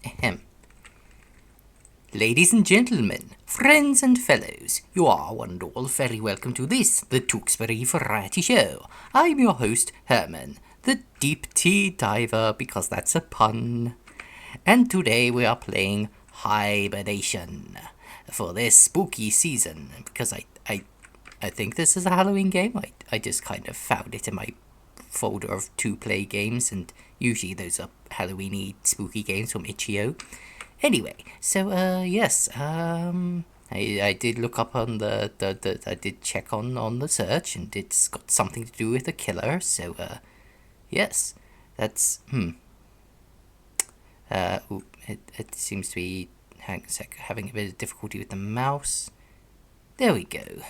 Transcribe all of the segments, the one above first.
Ahem. Ladies and gentlemen, friends and fellows, you are one and all very welcome to this, the Tewksbury Variety Show. I'm your host, Herman, the deep tea diver, because that's a pun. And today we are playing Hibernation for this spooky season, because I think this is a Halloween game. I just kind of found it in my folder of to-play games, and usually those are Halloween-y spooky games from Itch.io. Anyway, so yes, I did look up on the I did check on the search, and it's got something to do with the killer. So yes, that's it seems to be having a bit of difficulty with the mouse. There we go.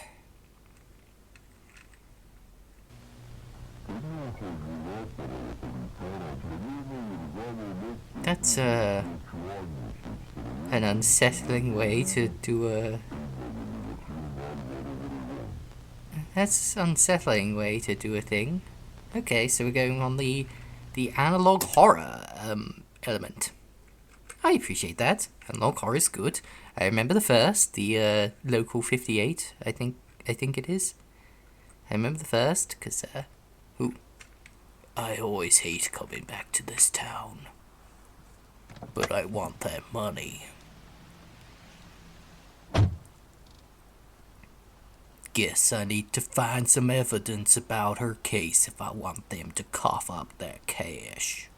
That's an unsettling way to do a... That's an unsettling way to do a thing. Okay, so we're going on the analog horror element. I appreciate that. Analog horror is good. I remember the first, the Local 58, I think it is. I remember the first, because, I always hate coming back to this town. But I want that money. Guess I need to find some evidence about her case if I want them to cough up that cash.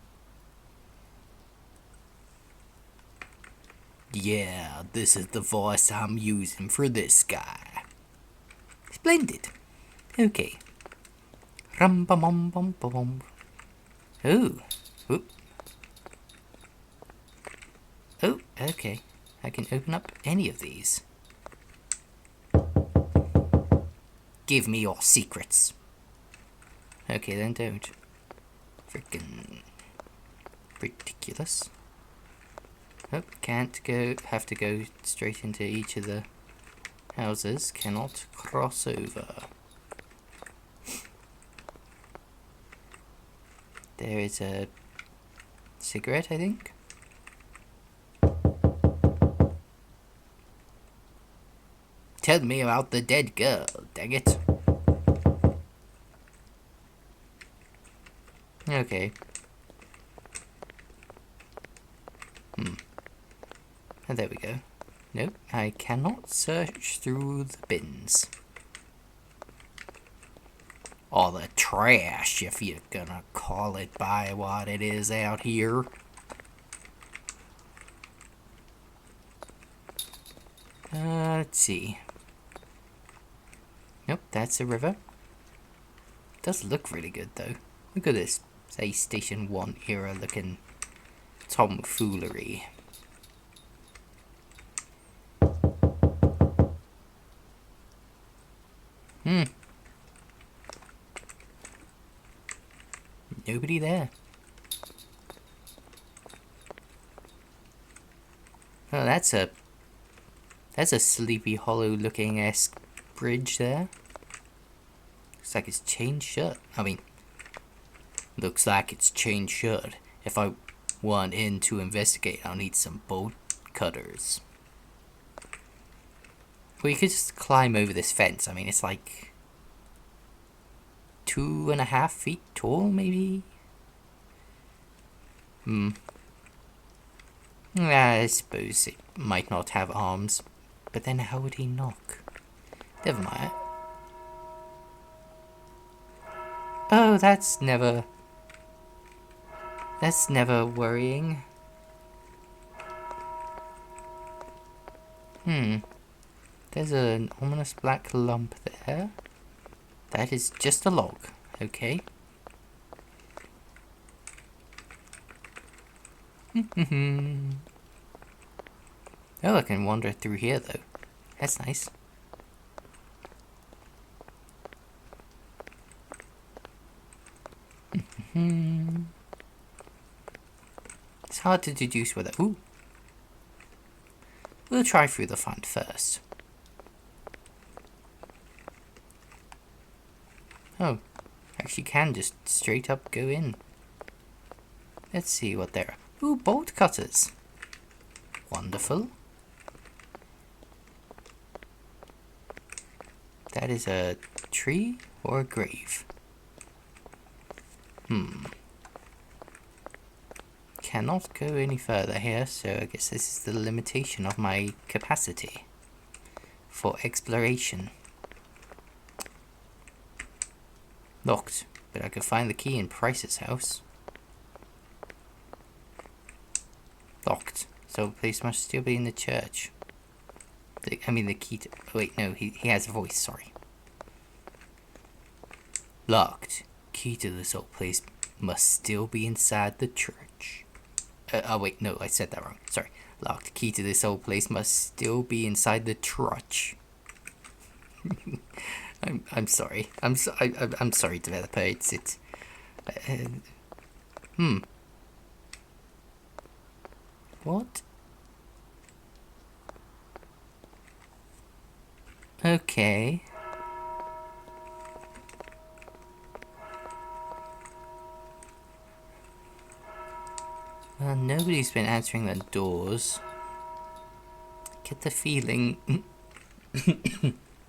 Yeah, this is the voice I'm using for this guy. Splendid. Okay. Rum bum bum bum bum. Ooh. Oop. Oh, okay. I can open up any of these. Give me your secrets. Okay, then don't. Freaking ridiculous. Oh, can't go. Have to go straight into each of the houses. Cannot cross over. There is a cigarette, I think. Tell me about the dead girl, dang it. Okay. Oh, there we go. Nope, I cannot search through the bins. Or the trash, if you're gonna call it by what it is out here. Let's see. Nope, that's a river. Does look really good though. Look at this, say Station 1 era looking tomfoolery. Nobody there. Oh, that's a Sleepy Hollow looking esque bridge there. Looks like it's chained shut. I mean, looks like it's chained shut. If I want in to investigate, I'll need some bolt cutters. Well, you could just climb over this fence. I mean, it's like 2.5 feet tall, maybe? I suppose it might not have arms. But then how would he knock? Never mind. Oh, that's never worrying. There's an ominous black lump there. That is just a log. Okay. Oh, I can wander through here though. That's nice. It's hard to deduce whether... Ooh. We'll try through the front first. Oh, actually can just straight up go in. Let's see what there are. Ooh, bolt cutters. Wonderful. That is a tree or a grave? Cannot go any further here, so I guess this is the limitation of my capacity for exploration. Locked, but I could find the key in Price's house. Locked, so the place must still be in the church. I mean the key to... Wait, no, he has a voice, sorry. Locked. Key to this old place must still be inside the church. Oh wait, no, I said that wrong. Sorry. Locked. Key to this old place must still be inside the church. I'm sorry. I'm sorry, developer. It's What? Okay. Well, nobody's been answering the doors. Get the feeling...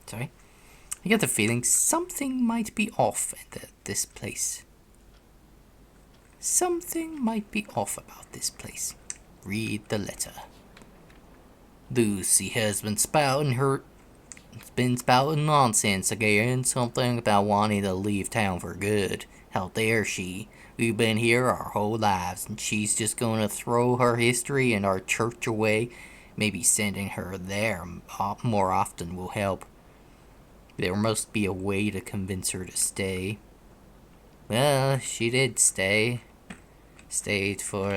Sorry. I get the feeling something might be off at this place. Something might be off about this place. Read the letter. Lucy has been spouting nonsense again. Something about wanting to leave town for good. How dare she? We've been here our whole lives, and she's just going to throw her history and our church away. Maybe sending her there more often will help. There must be a way to convince her to stay. Well, she did stay. Stayed for,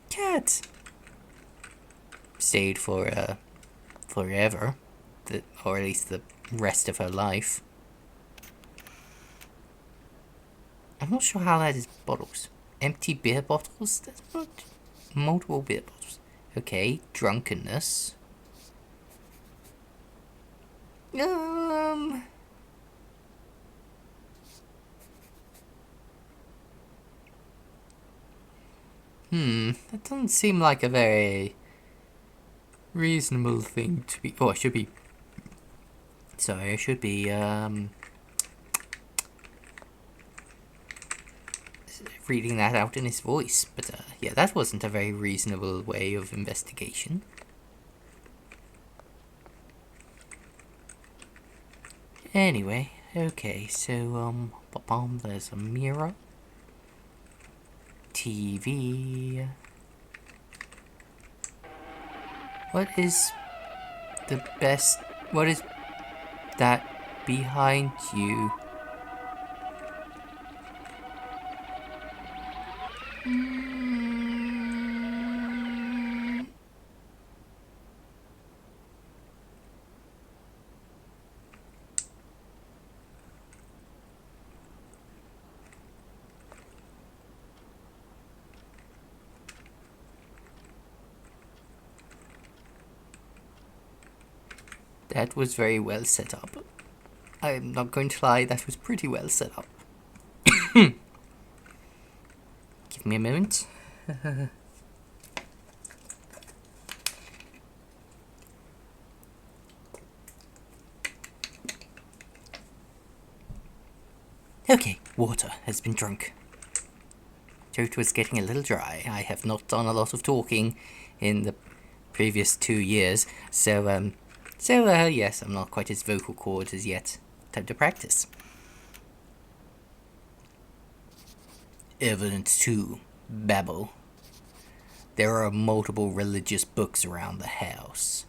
cat. Stayed for, forever. Or at least the rest of her life. I'm not sure how that is bottles. Empty beer bottles? That's not... Multiple beer bottles. Okay, drunkenness. That doesn't seem like a very reasonable thing to be... Oh, I should be... Sorry, I should be, reading that out in his voice. But, yeah, that wasn't a very reasonable way of investigation. Anyway, okay, so, there's a mirror. TV. What is the best... What is that behind you? That was very well set up. I'm not going to lie, that was pretty well set up. Give me a moment. Okay, water has been drunk. Throat was getting a little dry. I have not done a lot of talking in the previous 2 years, so yes, I'm not quite as vocal cords as yet. Time to practice. Evidence 2. Babel. There are multiple religious books around the house.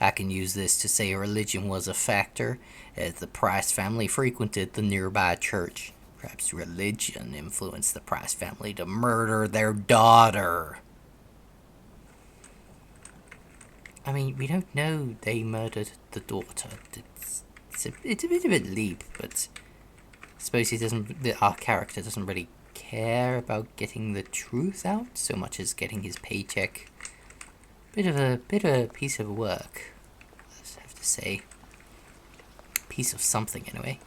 I can use this to say religion was a factor, as the Price family frequented the nearby church. Perhaps religion influenced the Price family to murder their daughter. I mean, we don't know they murdered the daughter. It's a bit of a leap, but I suppose our character doesn't really care about getting the truth out so much as getting his paycheck. Bit of a piece of work, I have to say. Piece of something, anyway.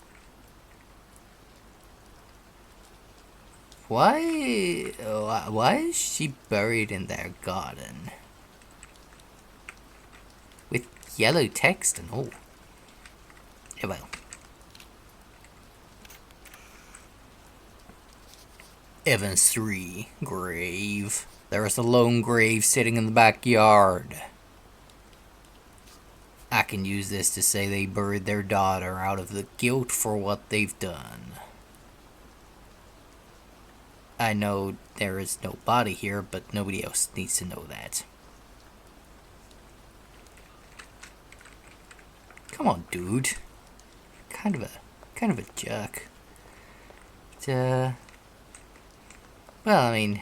Why is she buried in their garden? With yellow text and all. Yeah, well. Evans 3, grave. There is a lone grave sitting in the backyard. I can use this to say they buried their daughter out of the guilt for what they've done. I know there is no body here, but nobody else needs to know that. Come on, dude. Kind of a jerk. But, well, I mean,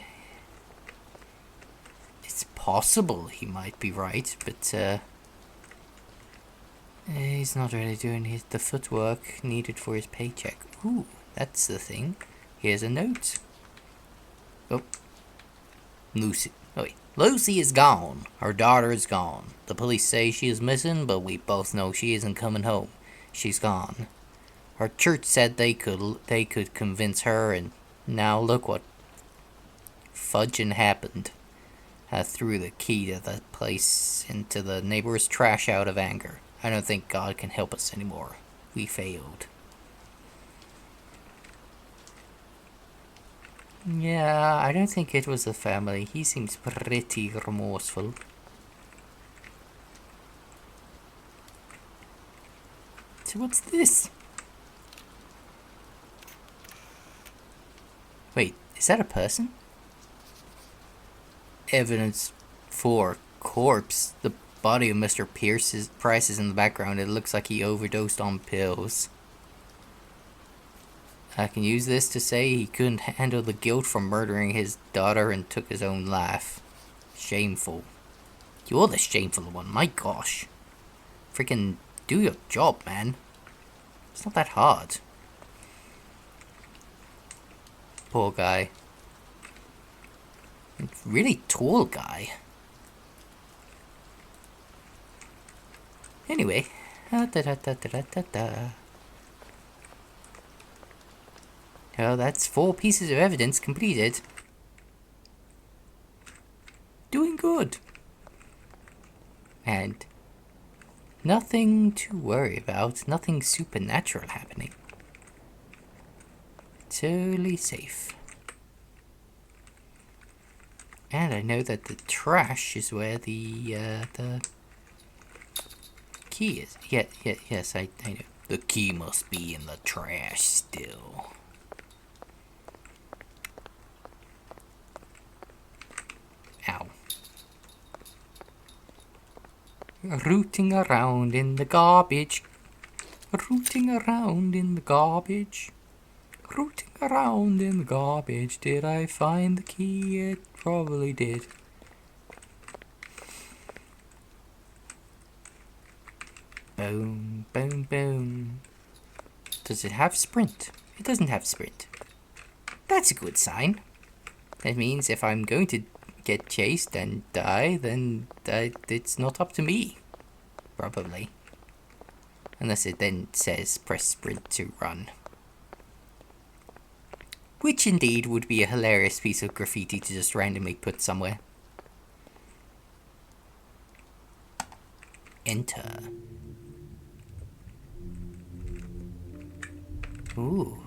it's possible he might be right, but he's not really doing the footwork needed for his paycheck. Ooh, that's the thing. Here's a note. Oh, Lucy. Oh wait. Lucy is gone. Her daughter is gone. The police say she is missing, but we both know she isn't coming home. She's gone. Her church said they could convince her, and now look what fudging happened. I threw the key to the place into the neighbor's trash out of anger. I don't think God can help us anymore. We failed. Yeah, I don't think it was the family. He seems pretty remorseful. So what's this? Wait, is that a person? Evidence for corpse. The body of Mr. Price is in the background. It looks like he overdosed on pills. I can use this to say he couldn't handle the guilt from murdering his daughter and took his own life. Shameful. You're the shameful one, my gosh. Freaking do your job, man. It's not that hard. Poor guy. Really tall guy. Anyway. Well, that's 4 pieces of evidence completed. Doing good. And nothing to worry about. Nothing supernatural happening. Totally safe. And I know that the trash is where the key is. Yes, I know. The key must be in the trash still. Ow. Rooting around in the garbage. Rooting around in the garbage. Rooting around in the garbage. Did I find the key? It probably did. Boom, boom, boom. Does it have sprint? It doesn't have sprint. That's a good sign. That means if I'm going to get chased and die, then it's not up to me. Probably. Unless it then says press sprint to run. Which indeed would be a hilarious piece of graffiti to just randomly put somewhere. Enter. Ooh.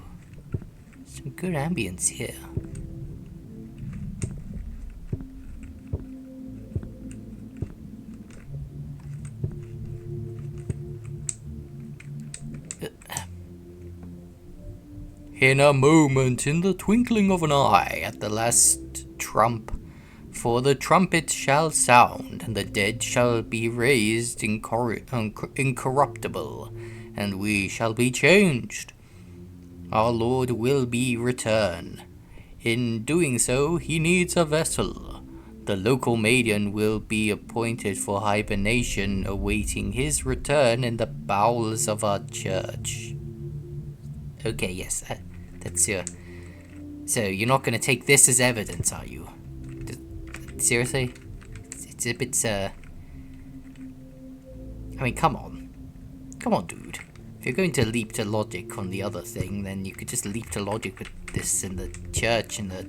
Some good ambience here. In a moment, in the twinkling of an eye, at the last trump, for the trumpet shall sound, and the dead shall be raised incorruptible, and we shall be changed. Our Lord will be return. In doing so, he needs a vessel. The local maiden will be appointed for hibernation, awaiting his return in the bowels of our church. Okay, yes, that's your... So, you're not going to take this as evidence, are you? Seriously? It's a bit, I mean, come on. Come on, dude. If you're going to leap to logic on the other thing, then you could just leap to logic with this and the church and the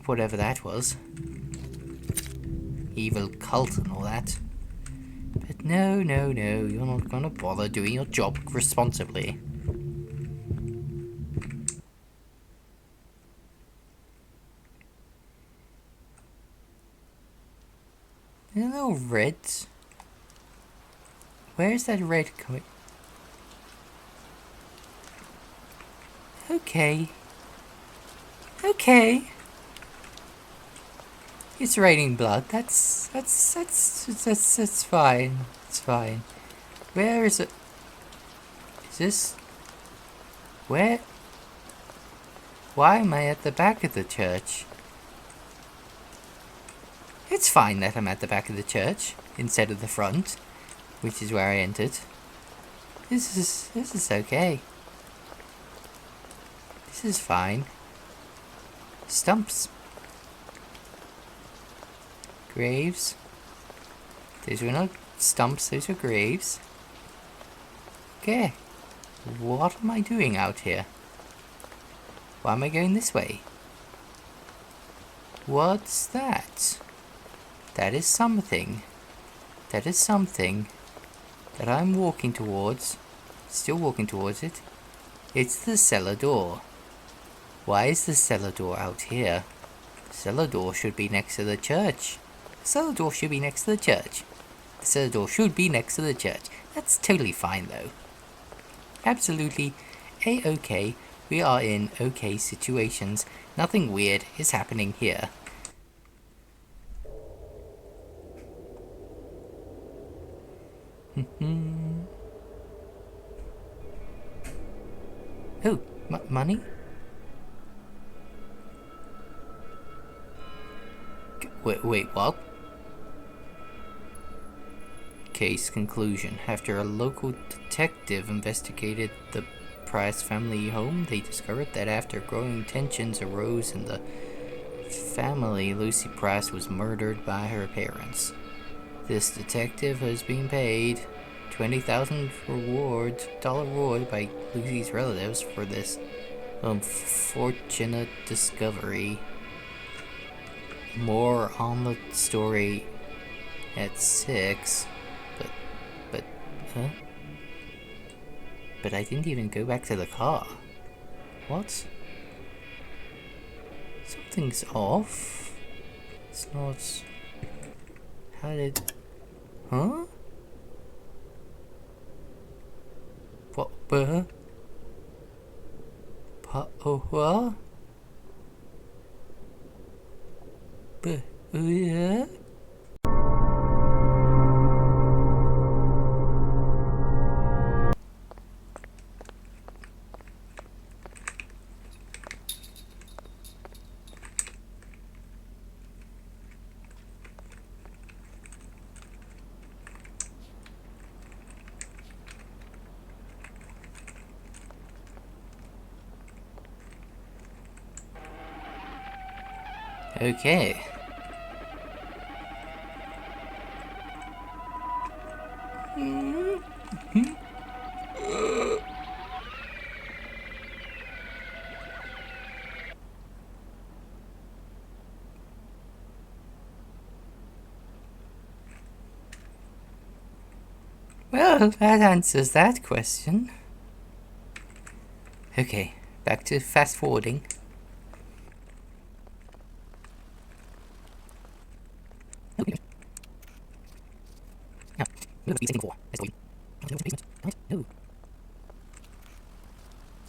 whatever that was. Evil cult and all that. But no, you're not gonna bother doing your job responsibly. There's no reds. Where's that red coming? Okay. It's raining blood. That's fine. It's fine. Where is it? Is this? Where? Why am I at the back of the church? It's fine that I'm at the back of the church instead of the front, which is where I entered. This is okay. This is fine. Stumps. Graves. Those were not stumps, those were graves. Okay. What am I doing out here? Why am I going this way? What's that? That is something. That is something that I'm walking towards. Still walking towards it. It's the cellar door. Why is the cellar door out here? The cellar door should be next to the church. The cellar door should be next to the church. The cellar door should be next to the church. That's totally fine though. Absolutely A-okay. We are in okay situations. Nothing weird is happening here. Oh, money? Wait, what? Case conclusion. After a local detective investigated the Price family home, they discovered that after growing tensions arose in the family, Lucy Price was murdered by her parents. This detective has been paid $20,000 reward by Lucy's relatives for this unfortunate discovery. More on the story at 6, but, huh? But I didn't even go back to the car. What? Something's off. It's not... How did... Huh? What? What? Yeah? Okay. Well, that answers that question. Okay, back to fast forwarding.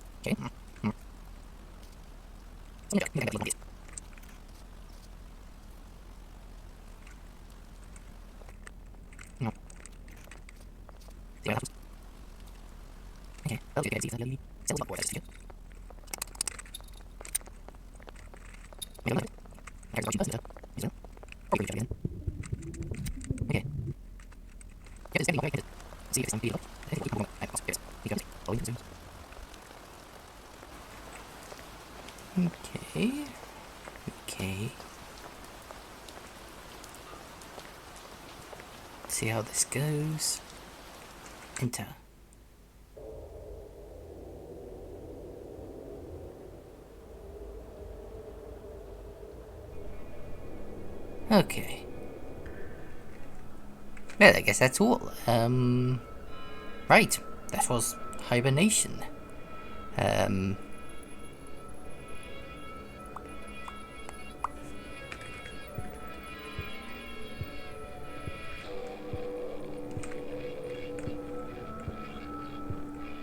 Okay. See how this goes. Enter. Okay. Well, I guess that's all. Right. That was Hibernation.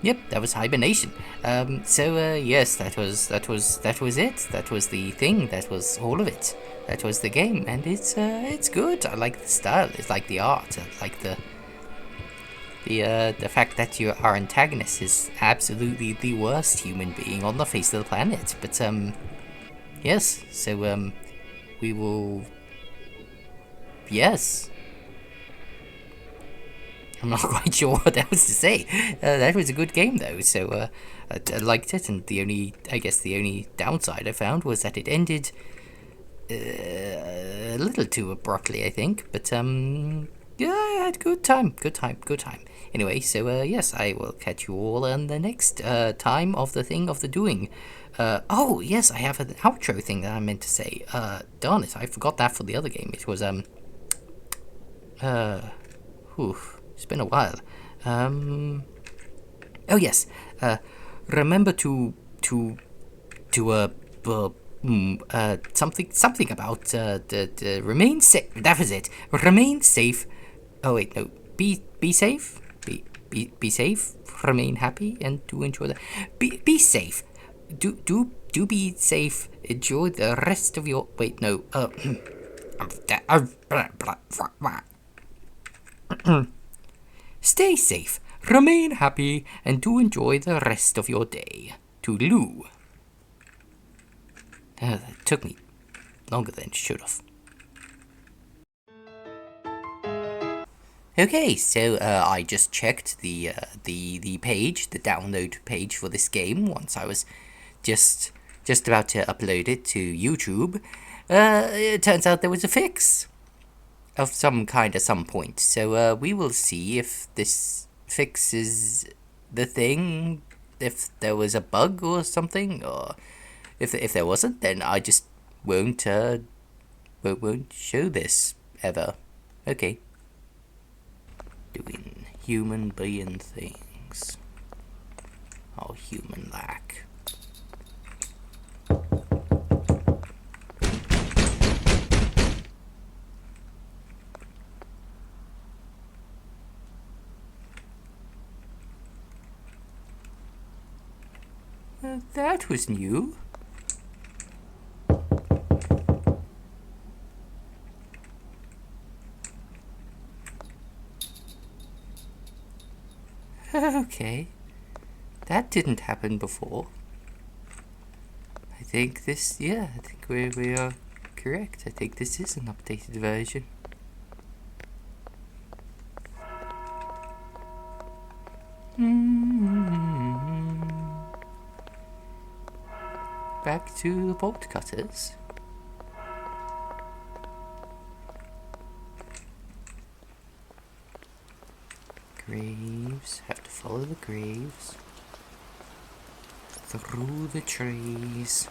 Yep, that was Hibernation. Yes, that was it. That was the thing. That was all of it. That was the game, and it's good. I like the style. It's like the art. I like the fact that our antagonist is absolutely the worst human being on the face of the planet. But yes. So we will. Yes. I'm not quite sure what else to say. That was a good game, though, so I liked it, and the only downside I found was that it ended a little too abruptly, I think, but, yeah, I had a good time. Anyway, so, yes, I will catch you all on the next time of the doing. Oh, yes, I have an outro thing that I meant to say. Darn it, I forgot that for the other game. It was, whew. It's been a while. Oh yes. Remember to something about the remain safe. That was it. Remain safe. Oh wait, no. Be safe. Be safe. Remain happy and do enjoy the. Be safe. Do be safe. Enjoy the rest of your. Wait, no. Stay safe, remain happy, and do enjoy the rest of your day. Toodaloo. That took me longer than it should have. Okay, so I just checked the page, the download page for this game once I was just about to upload it to YouTube. It turns out there was a fix of some kind at some point. So we will see if this fixes the thing, if there was a bug or something, or if there wasn't, then I just won't show this ever. Okay. Doing human being things. Oh, human lack. That was new. Okay. That didn't happen before. I think we are correct. I think this is an updated version. Back to the bolt cutters. Graves. Have to follow the graves. Through the trees.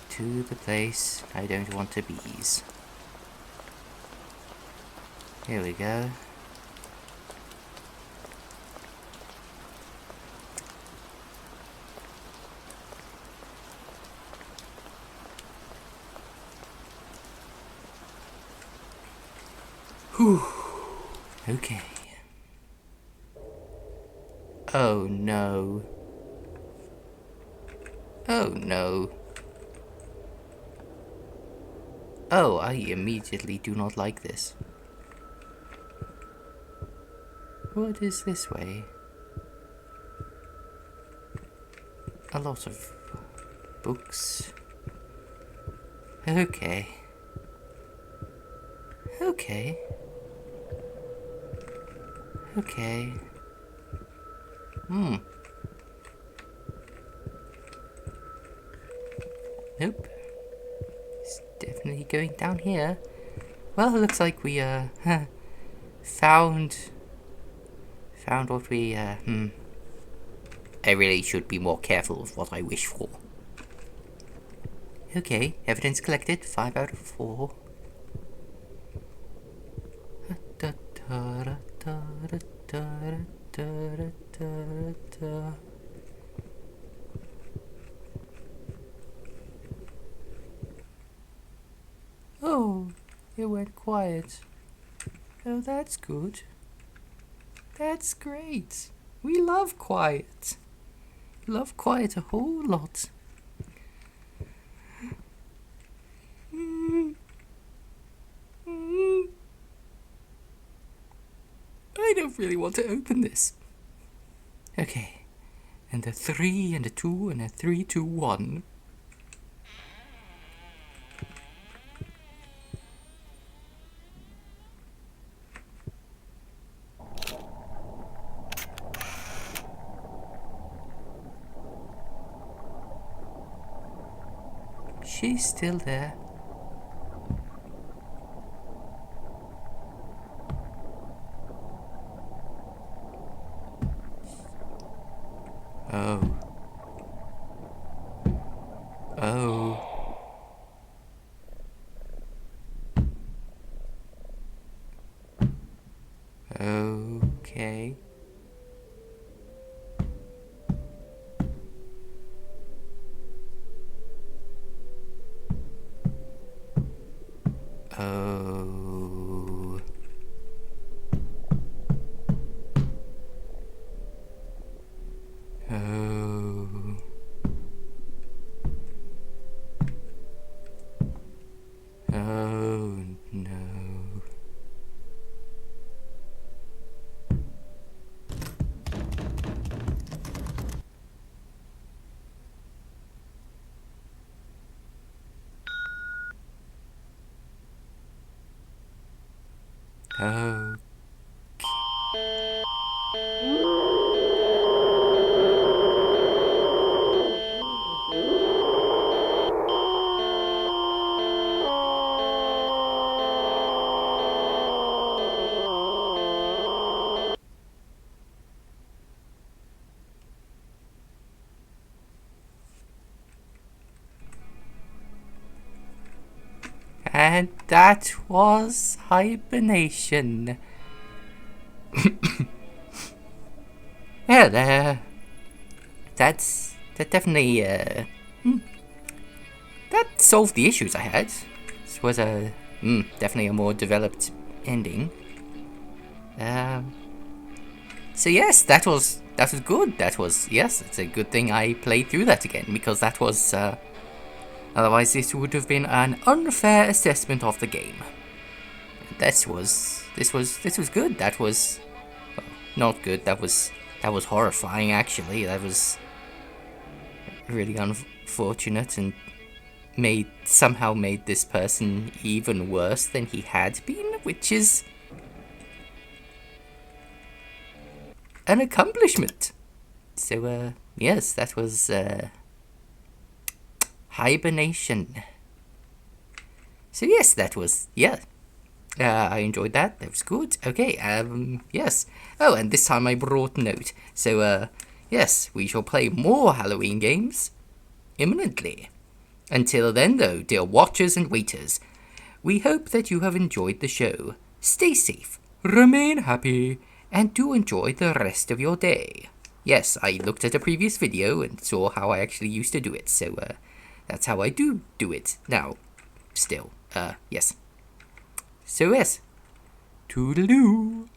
To the place I don't want to bees. Here we go. Whew. Okay. Oh no. Oh no. Oh, I immediately do not like this. What is this way? A lot of books. Okay. Okay. Okay. Nope. It's definitely going down here. Well, it looks like we, found what we, I really should be more careful of what I wish for. Okay, evidence collected, 5 out of 4. Oh, it went quiet. Oh, that's good. That's great. We love quiet. Love quiet a whole lot. I don't really want to open this. Okay. And a 3 and a 2 and a 3, 2, 1. She's still there. Oh. Oh. Okay. Oh. Oh. Oh no. Oh. And that was Hibernation. Yeah, that definitely that solved the issues I had. This was a definitely a more developed ending. So yes, that was good. That was yes, it's a good thing I played through that again because that was otherwise this would have been an unfair assessment of the game. This was good. That was well, not good. That was horrifying actually. That was really unfortunate and somehow made this person even worse than he had been, which is an accomplishment. So yes, that was Hibernation. So yes, that was I enjoyed that. That was good. Okay, yes. Oh, and this time I brought note. So yes, we shall play more Halloween games imminently. Until then, though, dear watchers and waiters, we hope that you have enjoyed the show. Stay safe, remain happy, and do enjoy the rest of your day. Yes, I looked at a previous video and saw how I actually used to do it, so that's how I do it now. Still, yes. So yes, toodaloo.